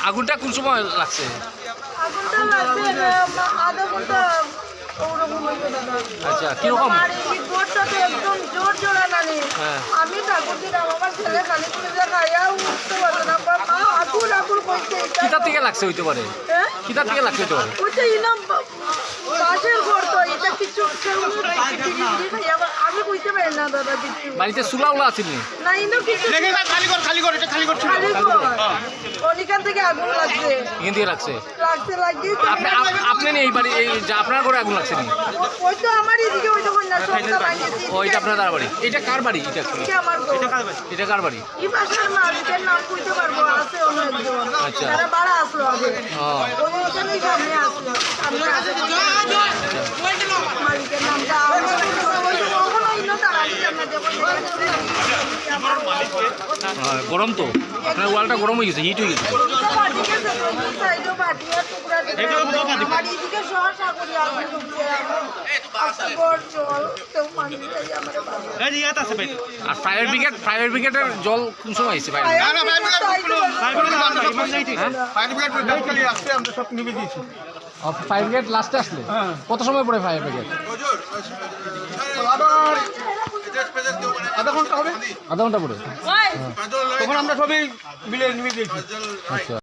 আগুনটা কোন সময় লাগছে? আচ্ছা, কিরকম? আমি ঠাকুর দিলাম, আমার ছেলে খালি খাইয়া উঠতে পারবে না, আকুল আকুল করছে। কিতার থেকে লাগছে হইতে পারে? কিতার থেকে লাগছে হইতে পারে? বাসের ঘর তো, এটা কিছু আমি বুঝতে পারি না দাদা। কিছু বাড়িতে চুলাউলা আছিল না, ইনো কিছু ওইখান থেকে আগুন লাগছে। এখান থেকে লাগছে? লাগিয়ে আপনি এই বাড়ি আপনার ঘরে আগুন লাগছে নি? ওই তো আমার এদিকে ওই তখন না সবটা লাগিয়েছি। ওইটা আপনার তার বাড়ি? এটা কার বাড়ি? এটা আমার এটা কার বাড়ি? এই বাসার মালিকের নাম কইতে পারবো, আছে অন্য একজন। আচ্ছা, তারা ভাড়া আসলো আগে, ওইখানেই সামনে আসলো, সামনে আসে মালিকের নামটা কখনো ইনো তারা গরম তো, আপনার ওয়ালটা গরম হয়ে গেছে, হিট হয়ে গেছে। আর ফায়ার ব্রিগেডের জল কোন সময় এসেছে? ফায়ার ব্রিগেড লাস্টে আসলে কত সময় পরে ফায়ার ব্রিগেড? আধা ঘন্টা হবে, আধা ঘন্টা পরে। তখন আমরা সবাই মিলে নিয়ে দিয়েছি। আচ্ছা।